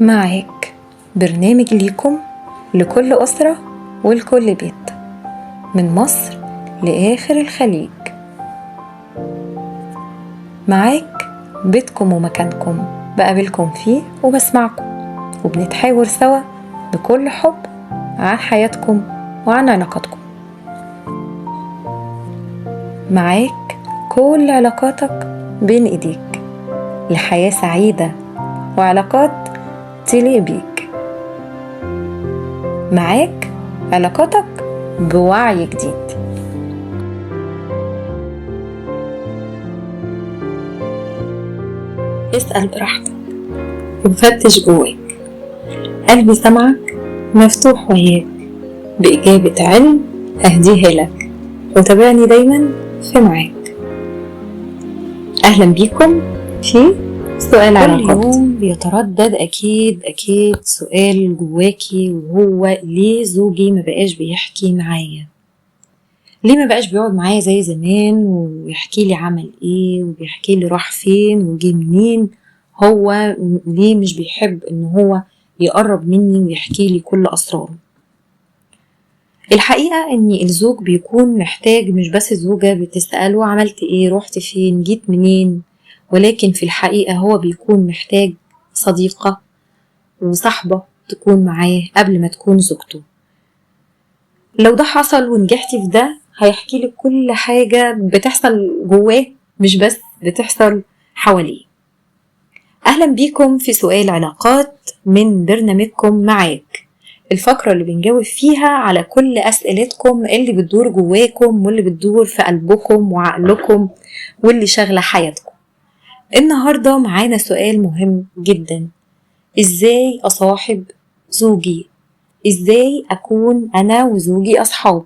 معاك برنامج ليكم لكل أسرة ولكل بيت، من مصر لآخر الخليج. معاك بيتكم ومكانكم، بقابلكم فيه وبسمعكم، وبنتحاور سوا بكل حب عن حياتكم وعن علاقاتكم. معاك كل علاقاتك بين ايديك لحياة سعيدة وعلاقات تليق بيك. معاك علاقاتك بوعي جديد. اسأل براحتك وفتش جواك، قلبي سمعك مفتوح وياك، بإجابة علم أهديها لك، وتابعني دايما في معاك. أهلا بيكم في سؤال علاقات. كل يوم بيتردد أكيد سؤال جواكي، وهو ليه زوجي ما بقاش بيحكي معايا؟ ليه ما بقاش بيقعد معايا زي زمان ويحكي لي عمل ايه وبيحكي لي راح فين وجي منين؟ هو ليه مش بيحب ان هو يقرب مني ويحكي لي كل اسراره؟ الحقيقة ان الزوج بيكون محتاج مش بس زوجة بتسأله عملت ايه، رحت فين، جيت منين، ولكن في الحقيقة هو بيكون محتاج صديقة وصحبة تكون معاه قبل ما تكون زوجته. لو ده حصل ونجحتي في ده، هيحكي لك كل حاجة بتحصل جواه، مش بس بتحصل حواليه. أهلا بيكم في سؤال علاقات من برنامجكم معاك، الفقرة اللي بنجاوب فيها على كل أسئلتكم اللي بتدور جواكم واللي بتدور في قلبكم وعقلكم واللي شغلة حياتكم. النهاردة معانا سؤال مهم جدا: إزاي أصاحب زوجي؟ إزاي أكون أنا وزوجي أصحاب؟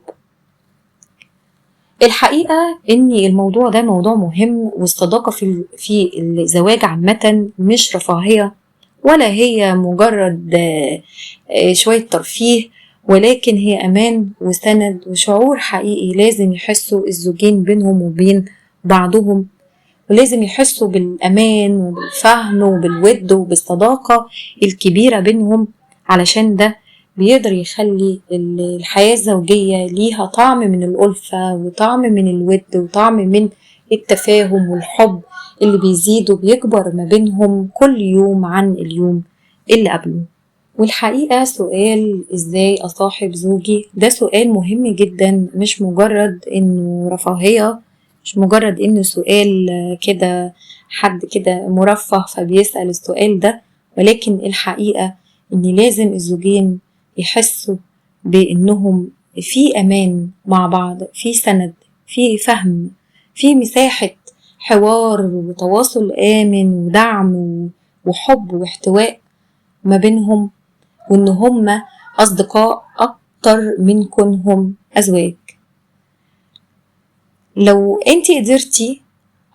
الحقيقة إن الموضوع ده موضوع مهم، والصداقة في الزواج عامة مش رفاهية، ولا هي مجرد شوية ترفيه، ولكن هي أمان وسند وشعور حقيقي لازم يحسوا الزوجين بينهم وبين بعضهم، ولازم يحسوا بالأمان وبالفهم وبالود وبالصداقة الكبيرة بينهم، علشان ده بيقدر يخلي الحياة الزوجية ليها طعم من الألفة وطعم من الود وطعم من التفاهم والحب اللي بيزيد وبيكبر ما بينهم كل يوم عن اليوم اللي قبله. والحقيقة سؤال إزاي أصاحب زوجي ده سؤال مهم جدا، مش مجرد إنه رفاهية، مش مجرد إنه سؤال كده حد كده مرفه فبيسأل السؤال ده، ولكن الحقيقة إن لازم الزوجين يحسوا بإنهم في أمان مع بعض، في سند، في فهم، في مساحة حوار وتواصل آمن ودعم وحب واحتواء ما بينهم، وإن هم أصدقاء أكتر من كونهم أزواج. لو أنت قدرتي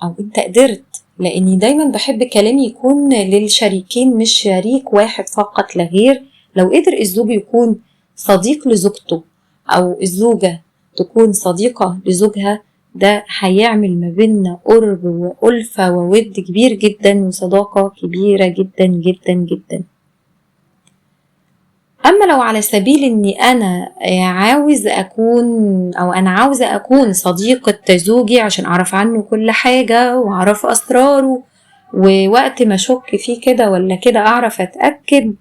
أو أنت قدرت، لأني دايما بحب كلامي يكون للشريكين مش شريك واحد فقط لا غير، لو قدر الزوج يكون صديق لزوجته أو الزوجة تكون صديقة لزوجها، ده هيعمل ما بيننا قرب وألفة وود كبير جدا وصداقة كبيرة جدا جدا جدا. أما لو على سبيل إني أنا عاوزة أكون صديقة زوجي عشان أعرف عنه كل حاجة وأعرف أسراره، ووقت ما أشك فيه كده ولا كده أعرف أتأكد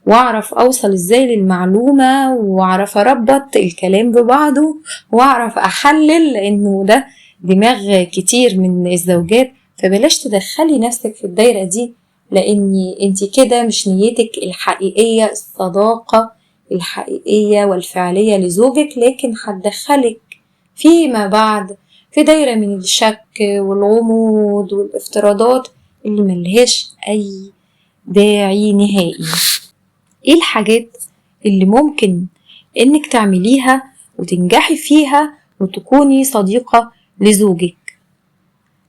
وأعرف أوصل إزاي للمعلومة وأعرف أربط الكلام ببعضه وأعرف أحلل، لأنه ده دماغ كتير من الزوجات. فبلاش تدخلي نفسك في الدايرة دي، لأني انتي كده مش نيتك الحقيقية الصداقة الحقيقية والفعلية لزوجك، لكن هتدخلك فيما بعد في دايرة من الشك والغموض والافتراضات اللي ملهاش أي داعي نهائي. ايه الحاجات اللي ممكن انك تعمليها وتنجحي فيها وتكوني صديقة لزوجك؟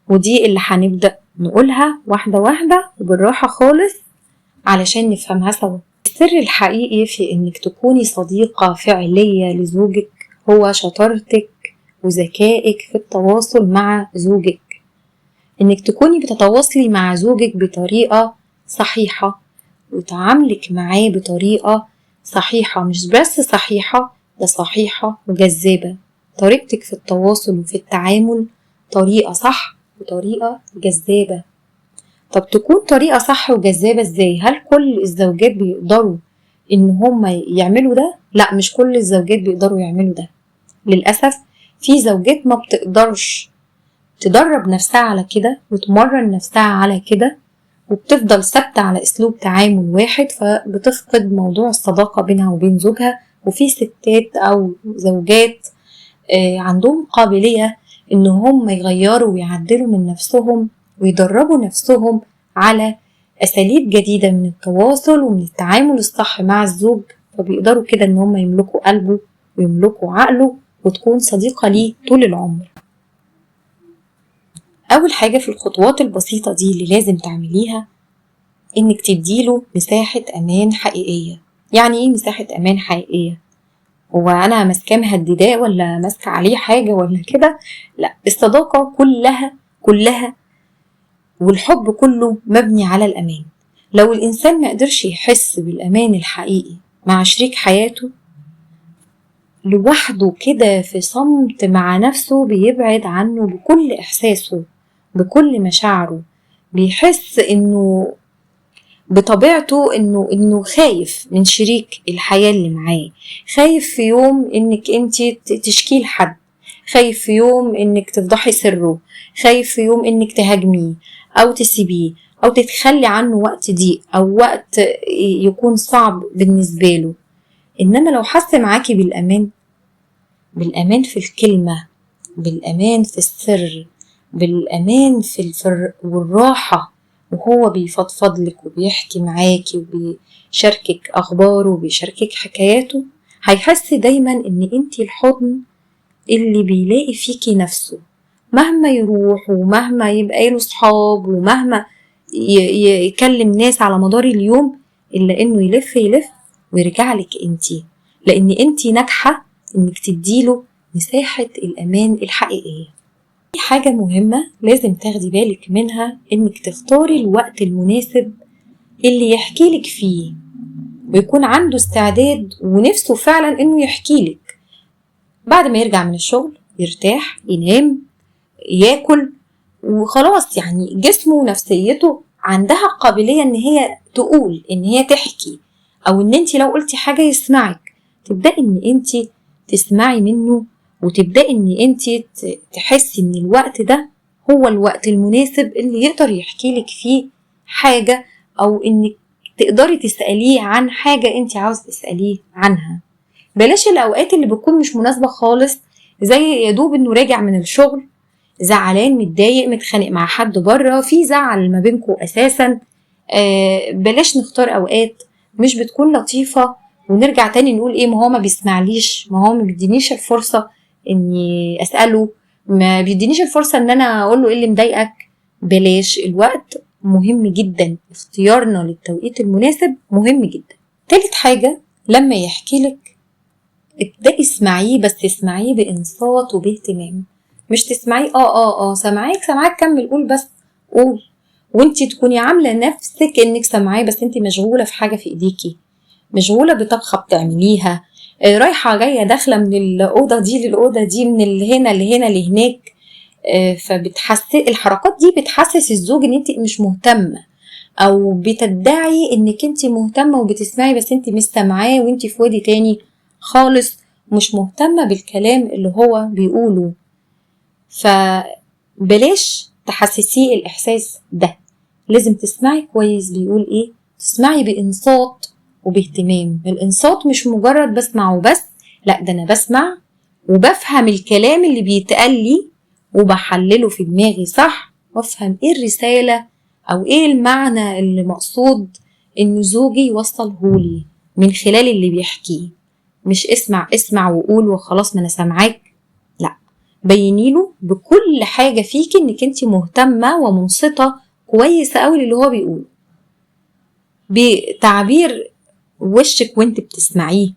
ودي اللي هنبدأ نقولها واحدة واحدة وبالراحة خالص علشان نفهمها سوا. السر الحقيقي في انك تكوني صديقة فعلية لزوجك هو شطارتك وذكائك في التواصل مع زوجك، انك تكوني بتتواصلي مع زوجك بطريقة صحيحة وتعاملك معاه بطريقة صحيحة، مش بس صحيحة، ده صحيحة وجذابة. طريقتك في التواصل وفي التعامل طريقة صح وطريقة جذابة. طب تكون طريقة صح وجذابة ازاي؟ هل كل الزوجات بيقدروا ان هم يعملوا ده؟ لا، مش كل الزوجات بيقدروا يعملوا ده للأسف. في زوجات ما بتقدرش تدرب نفسها على كده وتمرن نفسها على كده، وبتفضل ثابتة على أسلوب تعامل واحد، فبتفقد موضوع الصداقة بينها وبين زوجها. وفي ستات أو زوجات عندهم قابلية إن هم يغيروا ويعدلوا من نفسهم ويدربوا نفسهم على أساليب جديدة من التواصل ومن التعامل الصح مع الزوج، فبيقدروا كده إن هم يملكوا قلبه ويملكوا عقله وتكون صديقة ليه طول العمر. أول حاجة في الخطوات البسيطة دي اللي لازم تعمليها إنك تديله مساحة أمان حقيقية. يعني إيه مساحة أمان حقيقية؟ هو أنا ماسكاه مهدداه ولا ماسكة عليه حاجة ولا كده؟ لا، الصداقة كلها والحب كله مبني على الأمان. لو الإنسان ما قدرش يحس بالأمان الحقيقي مع شريك حياته، لوحده كده في صمت مع نفسه بيبعد عنه بكل إحساسه بكل مشاعره، بيحس إنه بطبيعته إنه خايف من شريك الحياة اللي معاه، خايف في يوم إنك انتي تشكيه لحد، خايف في يوم إنك تفضحي سره، خايف في يوم إنك تهاجميه أو تسيبيه أو تتخلي عنه وقت ضيق أو وقت يكون صعب بالنسبة له. إنما لو حس معاكي بالأمان في الكلمة، بالأمان في السر، بالأمان والراحة وهو بيفضفض لك وبيحكي معاكي وبيشاركك أخباره وبيشاركك حكاياته، هيحس دايما إن انتي الحضن اللي بيلاقي فيكي نفسه مهما يروح ومهما يبقى له صحاب ومهما يكلم ناس على مدار اليوم، إلا إنه يلف ويرجع لك انتي، لأن انتي ناجحة إنك تديله مساحة الأمان الحقيقية. في حاجة مهمة لازم تاخدي بالك منها، إنك تختاري الوقت المناسب اللي يحكيلك فيه ويكون عنده استعداد ونفسه فعلا إنه يحكيلك. بعد ما يرجع من الشغل يرتاح، ينام، ياكل وخلاص، يعني جسمه ونفسيته عندها قابلية إن هي تقول، إن هي تحكي، أو إن انتي لو قلتي حاجة يسمعك، تبدأي إن انتي تسمعي منه وتبدأي إن انتي تحسي إن الوقت ده هو الوقت المناسب اللي يقدر يحكيلك فيه حاجة، أو إنك تقدري تسأليه عن حاجة انتي عاوز تسأليه عنها. بلاش الأوقات اللي بتكون مش مناسبة خالص، زي يدوب إنه راجع من الشغل زعلان متضايق متخانق مع حد بره، في زعل ما بينكوا أساسا. بلاش نختار أوقات مش بتكون لطيفة ونرجع تاني نقول إيه، ما هو ما بيسمعليش، ما هو ما بيدينيش الفرصة إني أسأله، ما بيدينيش الفرصة إن أنا أقول له إيه اللي مضايقك. بلاش، الوقت مهم جدا، اختيارنا للتوقيت المناسب مهم جدا. تالت حاجة، لما يحكيلك ابدأي اسمعيه، بس اسمعيه بإنصات وباهتمام، مش تسمعيه سامعاك كمل قول، بس قول وانتي تكوني عاملة نفسك انك سامعاه، بس انتي مشغولة في حاجة في ايديكي، مشغولة بطبخة بتعمليها، رايحة جاية داخلة من الأوضة دي للأوضة دي، من هنا لهنا لهناك. الحركات دي بتحسس الزوج ان انتي مش مهتمة، او بتدعي انك انتي مهتمة وبتسمعي، بس انتي مش سامعاه وانتي في وادي تاني خالص، مش مهتمة بالكلام اللي هو بيقوله. فبلاش تحسسيه الإحساس ده، لازم تسمعي كويس بيقول إيه، تسمعي بإنصات وباهتمام. الإنصات مش مجرد بسمع وبس، لا، ده أنا بسمع وبفهم الكلام اللي بيتقال لي وبحلله في دماغي صح، وافهم إيه الرسالة أو إيه المعنى اللي مقصود إن زوجي يوصلهولي من خلال اللي بيحكيه. مش اسمع وقول وخلاص ما أنا سامعاك، لا، بينيله بكل حاجة فيكي انك انتي مهتمة ومنصتة كويسة قوي للي هو بيقوله، بتعبير وشك وانت بتسمعيه،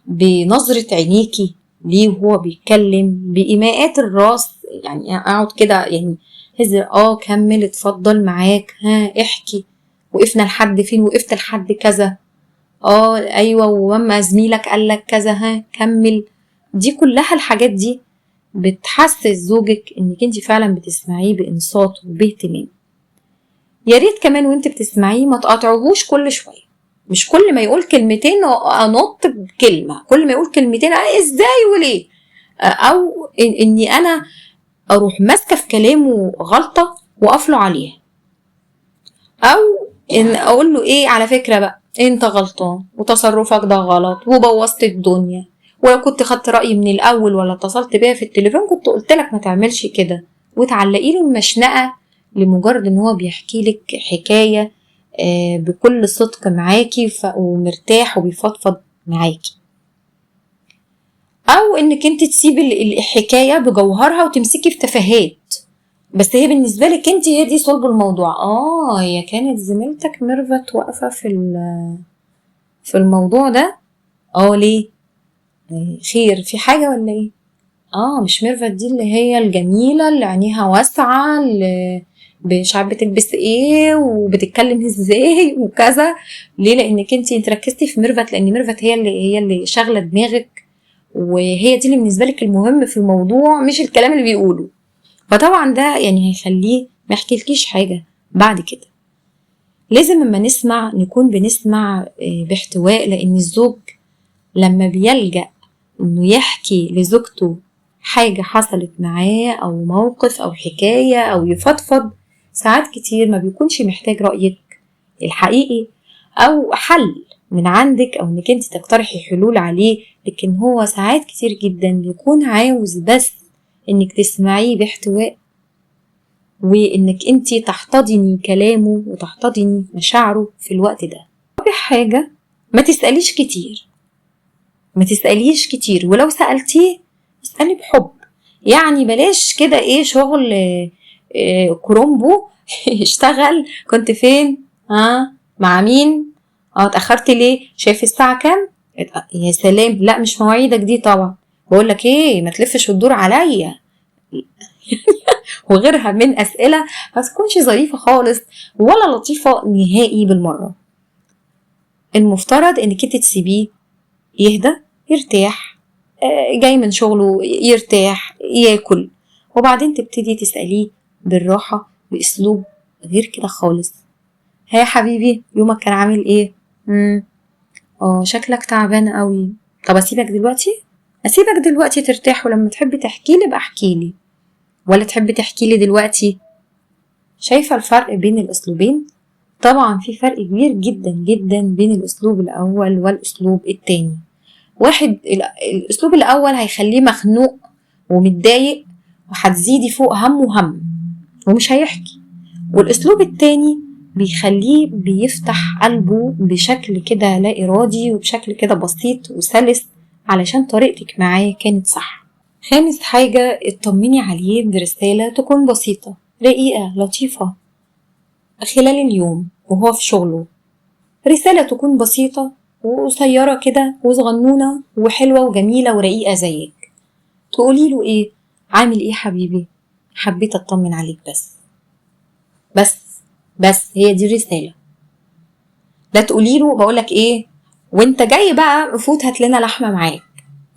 بنظرة عينيكي ليه وهو بيتكلم، بإيماءات الراس، يعني اقعد كده يعني هزر كمل اتفضل معاك احكي، وقفنا لحد فين، وقفت لحد كذا، ايوه، وما زميلك قال لك كذا، ها كمل. دي كلها الحاجات دي بتحسس زوجك انك انت فعلا بتسمعيه بانصات وباهتمام. يا ريت كمان وانت بتسمعيه ما تقاطعوهوش كل شويه، مش كل ما يقول كلمتين انط بكلمه، كل ما يقول كلمتين ازاي وليه، او اني انا اروح ماسكه في كلامه غلطه واقفله عليها، او ان اقول له ايه على فكره بقى انت غلطان وتصرفك ده غلط وبوظت الدنيا، ولو كنت خدت رايي من الاول ولا اتصلت بيا في التليفون كنت قلت لك ما تعملش كده، وتعلقي له المشنقه لمجرد ان هو بيحكي لك حكايه بكل صدق معاكي ومرتاح وبيفضفض معاكي. او انك انت تسيبي الحكايه بجوهرها وتمسكي في تفاهات، بس هي بالنسبه لك انت هي دي صلب الموضوع. هي كانت زميلتك ميرفت واقفه في الموضوع ده، ليه؟ خير في حاجه ولا ايه؟ مش ميرفت دي اللي هي الجميله اللي عينيها واسعه، اللي مش عارفه بتلبس ايه وبتتكلم ازاي وكذا. ليه؟ لانك انت ركزتي في ميرفت، لان ميرفت هي اللي شاغله دماغك، وهي دي اللي بالنسبه لك المهم في الموضوع، مش الكلام اللي بيقوله. فطبعا ده يعني هيخليه ما يحكيلكيش حاجه بعد كده. لازم لما نسمع نكون بنسمع باحتواء، لان الزوج لما بيلجأ انه يحكي لزوجته حاجة حصلت معاه او موقف او حكاية او يفضفض، ساعات كتير ما بيكونش محتاج رأيك الحقيقي او حل من عندك او انك انت تقترحي حلول عليه، لكن هو ساعات كتير جدا بيكون عاوز بس انك تسمعيه باحتواء، وانك انت تحتضني كلامه وتحتضني مشاعره في الوقت ده. رابع حاجة، ما تسأليش كتير، ما تسأليش كتير، ولو سألتيه اسألي بحب. يعني بلاش كده شغل كرومبو اشتغل، كنت فين، مع مين، اتأخرت ليه، شايف الساعة كام، يا سلام، لا مش مواعيدك دي طبعا، بقول لك ما تلفش وتدور عليا وغيرها من أسئلة ما تكونش ظريفة خالص ولا لطيفة نهائي بالمرة. المفترض انك انت تسيبيه يهدى يرتاح، جاي من شغله يرتاح ياكل، وبعدين تبتدي تسأليه بالراحة بأسلوب غير كده خالص. يا حبيبي يومك كان عامل ايه؟ شكلك تعبان قوي. طب اسيبك دلوقتي ترتاح، ولما تحب تحكي لي بقى احكي لي، ولا تحب تحكي لي دلوقتي؟ شايفة الفرق بين الأسلوبين؟ طبعا في فرق كبير جدا جدا بين الأسلوب الأول والأسلوب التاني. واحد الأسلوب الأول هيخليه مخنوق ومتضايق وهتزيدي فوق هم ومش هيحكي، والأسلوب التاني بيخليه بيفتح قلبه بشكل كده لا إرادي وبشكل كده بسيط وسلس علشان طريقتك معاه كانت صح. خامس حاجة، اطمني عليه برسالة تكون بسيطة رقيقة لطيفة خلال اليوم وهو في شغله، رسالة تكون بسيطة وقصيرة كده وصغنونة وحلوة وجميلة ورقيقة زيك. تقولي له عامل ايه حبيبي، حبيت اطمن عليك بس هي دي الرسالة. لا تقولي له بقولك وانت جاي بقى فوت هات لنا لحمة معاك،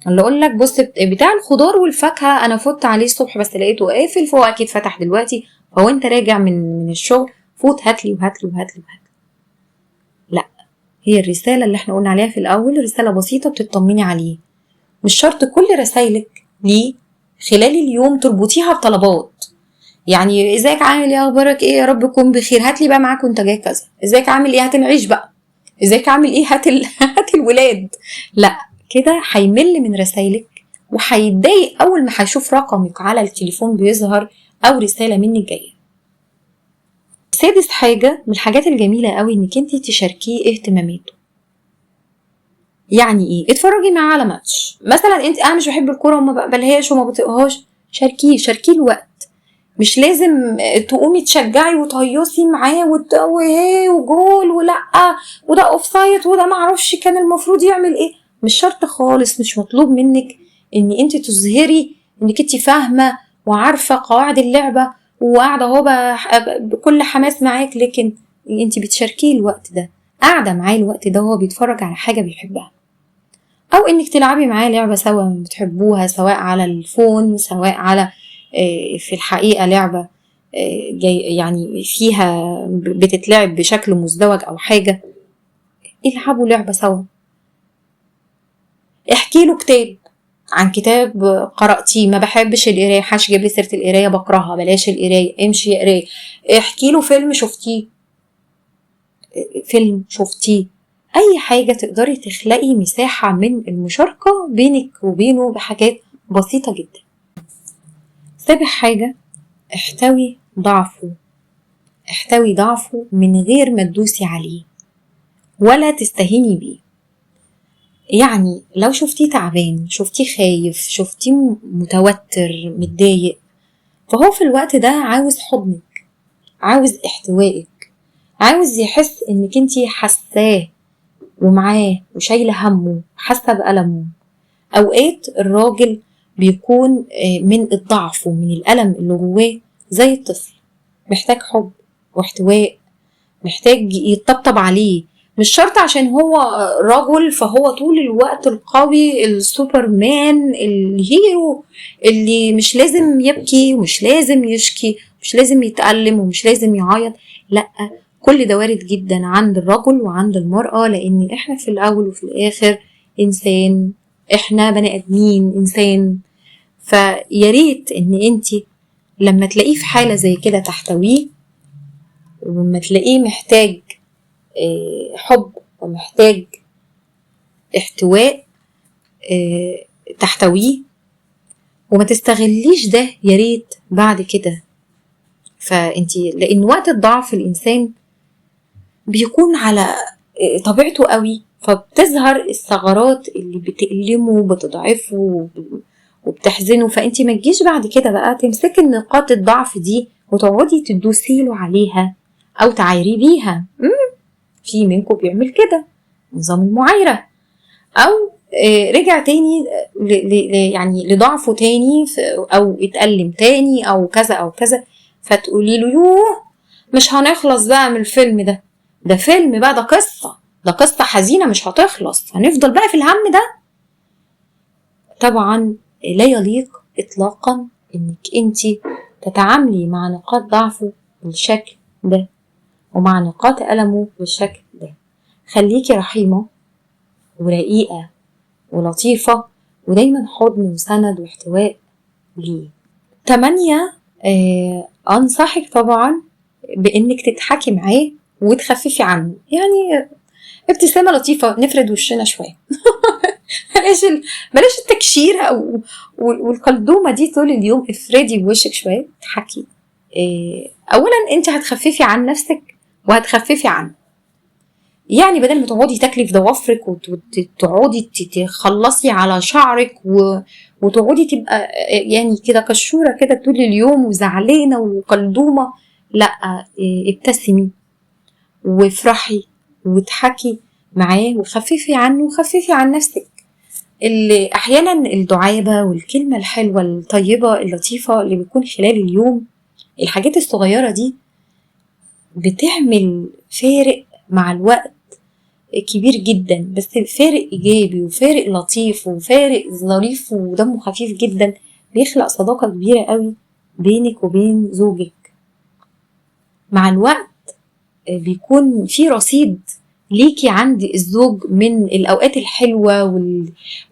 اللي اقول لك بص بتاع الخضار والفاكهة انا فوت عليه الصبح بس لقيته قافل، فهو اكيد فتح دلوقتي، فهو انت راجع من الشغل فوت هاتلي وهاتلي. لا، هي الرسالة اللي احنا قلنا عليها في الأول رسالة بسيطة بتطمني عليه. مش شرط كل رسايلك ليه خلال اليوم تربطيها بطلبات، يعني ازيك عامل ايه، اخبارك ايه، يا رب تكون بخير، هاتلي بقى معاك وانت جاي كذا، ازيك عامل ايه، هات العيش بقى، ازيك عامل ايه، هات الولاد. لا، كده هيمل من رسايلك وهيتضايق اول ما هيشوف رقمك على التليفون بيظهر او رسالة منك جاية. سادس حاجة من الحاجات الجميلة قوي انك انت تشاركيه اهتماماته. يعني اتفرجي معاه على ماتش مثلا، انا مش بحب الكوره وما بقبلهاش وما بطيقهاش، شاركيه الوقت، مش لازم تقومي تشجعي وتهيصي معاه وجول ولا وده اوفسايد وده معرفش كان المفروض يعمل مش شرط خالص، مش مطلوب منك ان انت تظهري انك انت فاهمه وعارفه قواعد اللعبه وقاعده اهو بكل حماس معاك، لكن انت بتشاركيه الوقت ده، قاعدة معاه الوقت ده وهو بيتفرج على حاجة بيحبها، او انك تلعبي معاه لعبة سوا بتحبوها، سواء على الفون سواء على في الحقيقة لعبة يعني فيها بتتلعب بشكل مزدوج او حاجة، العبوا لعبة سوا. احكي له كتاب عن كتاب قرأتيه، ما بحبش القراية، محدش جاب لي سيرة القراية، بكرهها، بلاش القراية، امشي قراية. احكي له فيلم شفتيه، فيلم شفتيه، اي حاجة تقدري تخلقي مساحة من المشاركة بينك وبينه بحاجات بسيطة جدا. سابع حاجة، احتوي ضعفه، احتوي ضعفه من غير ما تدوسي عليه ولا تستهيني بيه. يعني لو شفتيه تعبان، شفتيه خايف، شفتيه متوتر متضايق، فهو في الوقت ده عاوز حضنك، عاوز احتوائك، عاوز يحس انك انتي حساه ومعاه وشايلة همه، حاسة بألمه. اوقات الراجل بيكون من الضعف ومن الألم اللي جواه زي الطفل، محتاج حب واحتواء، محتاج يتطبطب عليه. مش شرط عشان هو رجل فهو طول الوقت القوي السوبرمان الهيرو اللي مش لازم يبكي ومش لازم يشكي، مش لازم يتألم ومش لازم يعيط. لأ، كل ده وارد جدا عند الرجل وعند المرأة، لأن احنا في الأول وفي الآخر إنسان، احنا بني آدمين إنسان. فياريت إن انتي لما تلاقيه في حالة زي كده تحتويه، ولما تلاقيه محتاج حب ومحتاج احتواء تحتويه، وما تستغليش ده ياريت بعد كده. فانتي لان وقت الضعف الانسان بيكون على طبيعته قوي، فبتظهر الثغرات اللي بتألمه وبتضعفه وبتحزنه. فانتي ما تجيش بعد كده بقى تمسكي نقاط الضعف دي وتقعدي تدوسيله عليها او تعايري بيها. في منكم بيعمل كده، نظام المعايرة، او رجع تاني يعني لضعفه تاني، او اتألم تاني او كذا او كذا، فتقولي له يوه مش هنخلص بقى من الفيلم ده، ده فيلم بقى، ده قصة حزينة مش هتخلص، هنفضل بقى في الهم ده. طبعا لا يليق اطلاقا انك انتي تتعاملي مع نقاط ضعفه بالشكل ده ومع نقاط ألمه بالشكل ده. خليكي رحيمة ورقيقة ولطيفة ودايما حضن وسند واحتواء ليه. 8، أنصحك طبعا بإنك تضحكي معاه وتخففي عنه، يعني ابتسامة لطيفة، نفرد وشنا شوية بلاش التكشيرة والقلدومة دي طول اليوم، افردي بوشك شوية، تضحكي. أولا انت هتخففي عن نفسك وهتخففي عنه، يعني بدل ما تقعدي تاكلي في ضوافرك وتقعدي تخلصي على شعرك وتقعدي تبقى يعني كده كشوره كده طول اليوم وزعلانه وقلدومه، لا، ابتسمي وافرحي وتحكي معاه وخففي عنه وخففي عن نفسك. اللي احيانا الدعابه والكلمه الحلوه الطيبه اللطيفه اللي بتكون خلال اليوم، الحاجات الصغيره دي بتعمل فارق مع الوقت كبير جدا، بس فارق ايجابي وفارق لطيف وفارق ظريف ودمه خفيف جدا، بيخلق صداقة كبيرة قوي بينك وبين زوجك. مع الوقت بيكون في رصيد ليكي عند الزوج من الأوقات الحلوة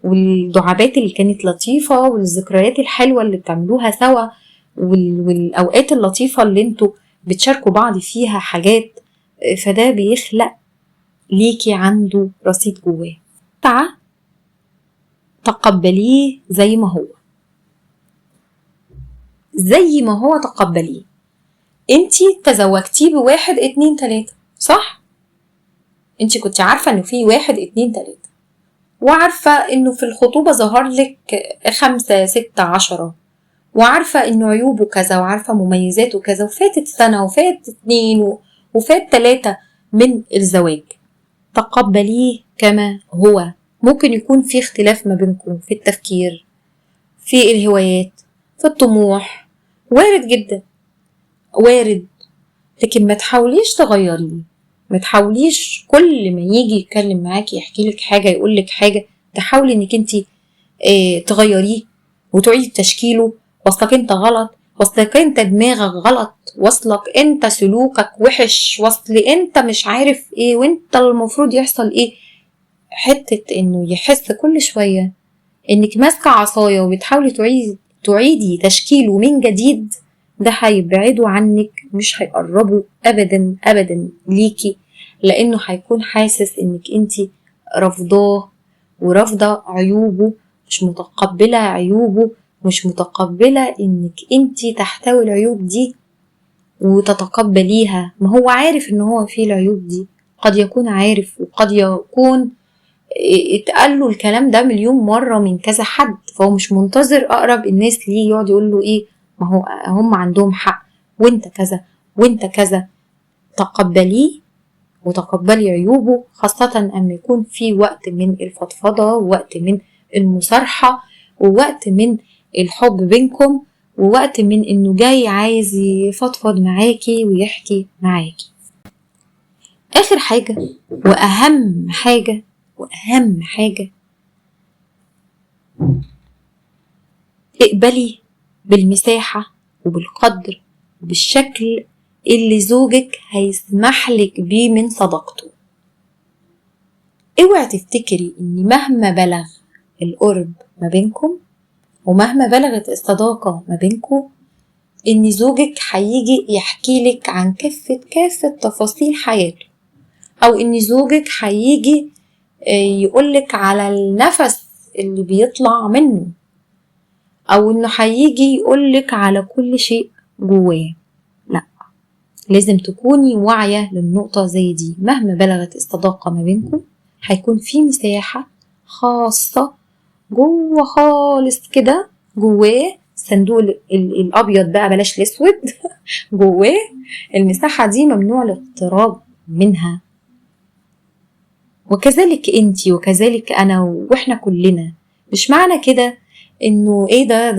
والدعابات اللي كانت لطيفة والذكريات الحلوة اللي بتعملوها سوا والأوقات اللطيفة اللي انتوا بتشاركوا بعض فيها حاجات، فده بيخلق ليكي عنده رصيد جواه. تقبليه زي ما هو، زي ما هو تقبليه. انتي تزوجتيه بواحد اتنين تلاتة، صح؟ انتي كنت عارفة انه في واحد اتنين تلاتة، وعارفة انه في الخطوبة ظهر لك 5 6 10، وعارفة انه عيوبه كذا وعارفة مميزاته كذا، وفاتت سنة وفات 2 وفات 3 من الزواج. تقبليه كما هو. ممكن يكون في اختلاف ما بينكم في التفكير، في الهوايات، في الطموح، وارد جدا، وارد. لكن ما تحاوليش تغيريه. ما تحاوليش كل ما يجي يتكلم معاكي يحكي لك حاجة يقول لك حاجة تحاولي انك انت تغيريه وتعيدي تشكيله. وصلك انت غلط، وصلك انت دماغك غلط، وصلك انت سلوكك وحش، وصل انت مش عارف ايه وانت المفروض يحصل ايه. حتة انه يحس كل شوية انك ماسكة عصاية وبتحاولي تعيدي تشكيله من جديد، ده هيبعده عنك، مش هيقربوا ابدا ابدا ليكي، لانه هيكون حاسس انك انتي رفضاه ورافضة عيوبه، مش متقبلة عيوبه، مش متقبلة انك انتي تحتوي العيوب دي وتتقبليها. ما هو عارف ان هو فيه العيوب دي، قد يكون عارف وقد يكون اتقال له الكلام ده مليون مرة من كذا حد، فهو مش منتظر أقرب الناس ليه يقعد يقول له إيه ما هو هم عندهم حق وانت كذا وانت كذا. تقبليه وتقبلي عيوبه، خاصة أما يكون في وقت من الفضفضة ووقت من المصارحة ووقت من الحب بينكم ووقت من إنه جاي عايز يفضفض معاكي ويحكي معاكي. آخر حاجة وأهم حاجة اقبلي بالمساحة وبالقدر وبالشكل اللي زوجك هيسمح لك بيه من صداقته. اوعي تفتكري ان مهما بلغ القرب ما بينكم ومهما بلغت الصداقة ما بينكم ان زوجك هيجي يحكي لك عن كافة تفاصيل حياته، او ان زوجك هيجي يقولك على النفس اللي بيطلع منه، او انه هيجي يقولك على كل شيء جواه. لا، لازم تكوني واعية للنقطة زي دي. مهما بلغت الصداقة ما بينكم هيكون في مساحة خاصة جوه خالص كده، جواه الصندوق الابيض بقى بلاش الاسود جواه المساحة دي ممنوع الاقتراب منها. وكذلك انتي وكذلك انا واحنا كلنا. مش معنى كده انه ايه ده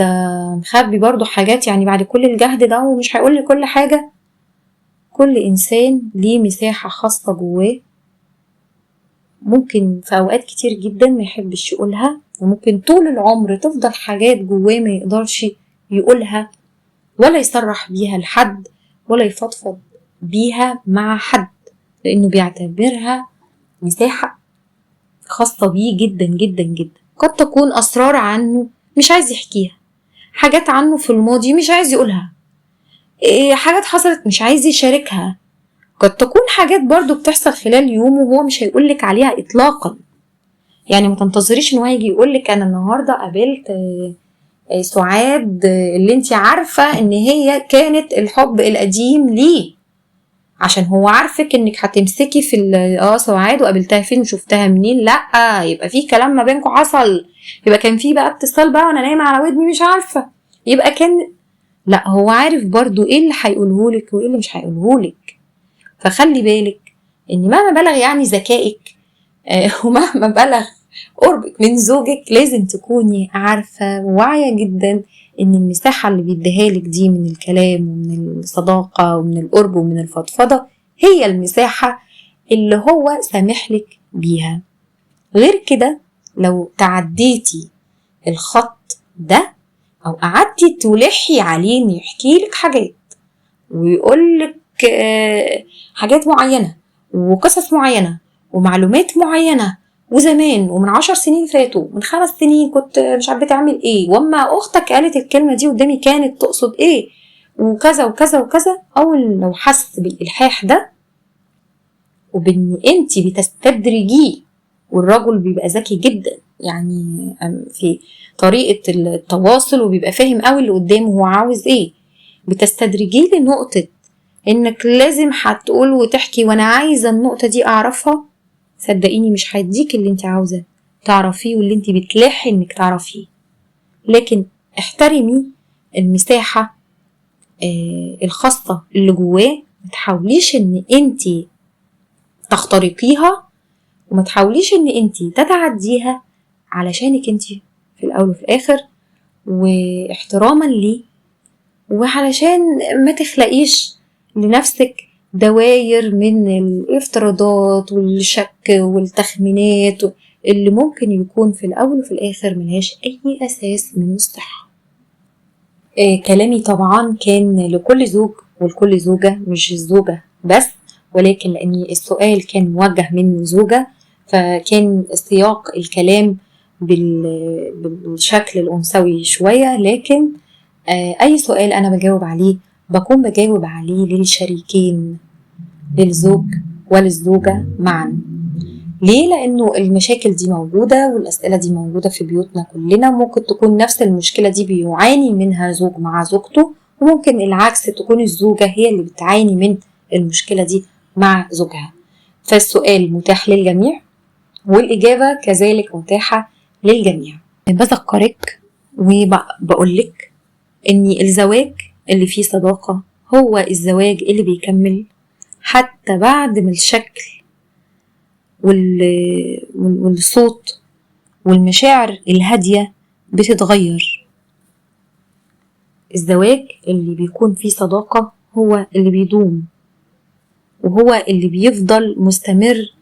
مخبي برضو حاجات يعني بعد كل الجهد ده ومش هيقول لي كل حاجة. كل انسان ليه مساحة خاصة جواه، ممكن في اوقات كتير جدا ما يحبش يقولها، وممكن طول العمر تفضل حاجات جواه ما يقدرش يقولها ولا يصرح بيها لحد ولا يفضفض بيها مع حد، لانه بيعتبرها مساحة خاصة بيه جدا جدا جدا. قد تكون أسرار عنه مش عايز يحكيها، حاجات عنه في الماضي مش عايز يقولها، حاجات حصلت مش عايز يشاركها، قد تكون حاجات برضو بتحصل خلال يومه وهو مش هيقولك عليها إطلاقا. يعني ما تنتظريش انه هيجي يقولك أنا النهاردة قابلت سعاد اللي انتي عارفة ان هي كانت الحب القديم ليه، عشان هو عارفك انك هتمسكي في سعاد وقابلتها فين وشفتها منين. لا، يبقى في كلام ما بينكم حصل، يبقى كان في بقى اتصال بقى وانا نايمه على ودني مش عارفه، يبقى كان لا، هو عارف برضو ايه اللي هيقولهولك وايه اللي مش هيقولهولك. فخلي بالك ان مهما بلغ يعني ذكائك ومهما بلغ قربك من زوجك، لازم تكوني عارفه وواعيه جدا ان المساحة اللي بيديهالك دي من الكلام ومن الصداقة ومن القرب ومن الفضفضة هي المساحة اللي هو سامحلك بيها. غير كده لو تعديتي الخط ده او قعدتي تلحي عليه انه يحكيلك حاجات ويقولك حاجات معينة وقصص معينة ومعلومات معينة وزمان ومن 10 سنين فاتوا من 5 سنين كنت مش عارفة تعمل ايه، واما اختك قالت الكلمة دي قدامي كانت تقصد ايه وكذا وكذا وكذا. او لو حس بالالحاح ده وبان انتي بتستدرجيه، والرجل بيبقى ذكي جدا يعني في طريقة التواصل وبيبقى فاهم قوي اللي قدامه هو عاوز ايه، بتستدرجيه لنقطة انك لازم هتقول وتحكي وانا عايزة النقطة دي اعرفها. صدقيني مش هيديك اللي انت عاوزة تعرفيه واللي انت بتلحي انك تعرفيه. لكن احترمي المساحة الخاصة اللي جواه، ما تحاوليش ان انت تخترقيها وما تحاوليش ان انت تتعديها علشانك انت في الاول وفي الاخر، واحتراما ليه، وعلشان ما تخلقيش لنفسك دواير من الافتراضات والشك والتخمينات اللي ممكن يكون في الأول وفي الآخر ملهاش أي أساس من الصحة. كلامي طبعا كان لكل زوج ولكل زوجة، مش الزوجة بس، ولكن لأن السؤال كان موجه من زوجة فكان سياق الكلام بالشكل الأنثوي شوية، لكن أي سؤال أنا بجاوب عليه بكون بجاوب عليه للشريكين، للزوج وللزوجة معا. ليه؟ لأنه المشاكل دي موجودة والأسئلة دي موجودة في بيوتنا كلنا. ممكن تكون نفس المشكلة دي بيعاني منها زوج مع زوجته، وممكن العكس تكون الزوجة هي اللي بتعاني من المشكلة دي مع زوجها. فالسؤال متاح للجميع والإجابة كذلك متاحة للجميع. بذكرك وبقولك إن الزواج اللي فيه صداقة هو الزواج اللي بيكمل حتى بعد ما الشكل والصوت والمشاعر الهادية بتتغير. الزواج اللي بيكون فيه صداقة هو اللي بيدوم، وهو اللي بيفضل مستمر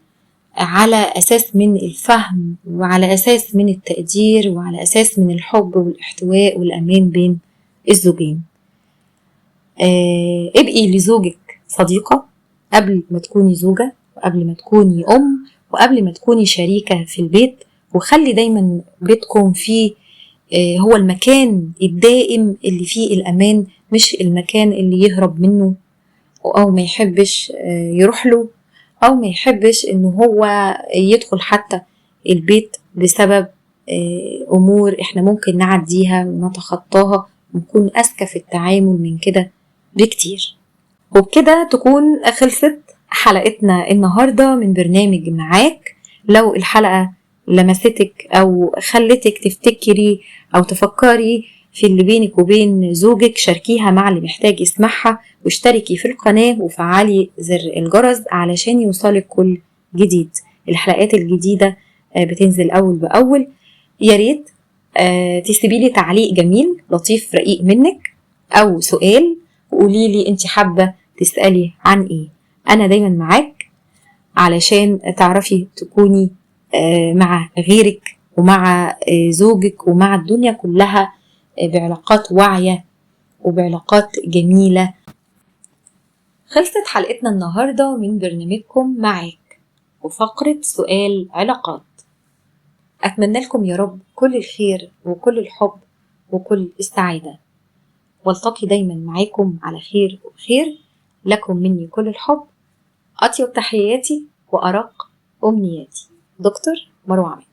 على أساس من الفهم، وعلى أساس من التقدير، وعلى أساس من الحب والاحتواء والأمان بين الزوجين. ابقي لزوجك صديقة قبل ما تكوني زوجة، وقبل ما تكوني أم، وقبل ما تكوني شريكة في البيت. وخلي دايما بيتكم فيه هو المكان الدائم اللي فيه الأمان، مش المكان اللي يهرب منه أو ما يحبش يروح له، أو ما يحبش إنه هو يدخل حتى البيت بسبب أمور إحنا ممكن نعديها ونتخطاها، ونكون أذكى في التعامل من كده بكتير. وبكده تكون خلصت حلقتنا النهاردة من برنامج معاك. لو الحلقة لمستك أو خلتك تفتكري أو تفكري في اللي بينك وبين زوجك، شاركيها مع اللي محتاج يسمعها، واشتركي في القناة وفعلي زر الجرس علشان يوصلك كل جديد. الحلقات الجديدة بتنزل أول بأول. ياريت تسيبيلي تعليق جميل لطيف رقيق منك أو سؤال، وقوليلي انت حابة تسألي عن ايه. أنا دايما معاك علشان تعرفي تكوني مع غيرك ومع زوجك ومع الدنيا كلها بعلاقات واعية وبعلاقات جميلة. خلصت حلقتنا النهاردة من برنامجكم معاك وفقرة سؤال علاقات. أتمنى لكم يا رب كل الخير وكل الحب وكل السعادة، والتقي دايما معاكم على خير وخير. لكم مني كل الحب، أطيب تحياتي وأرق أمنياتي. دكتور مروة عماد.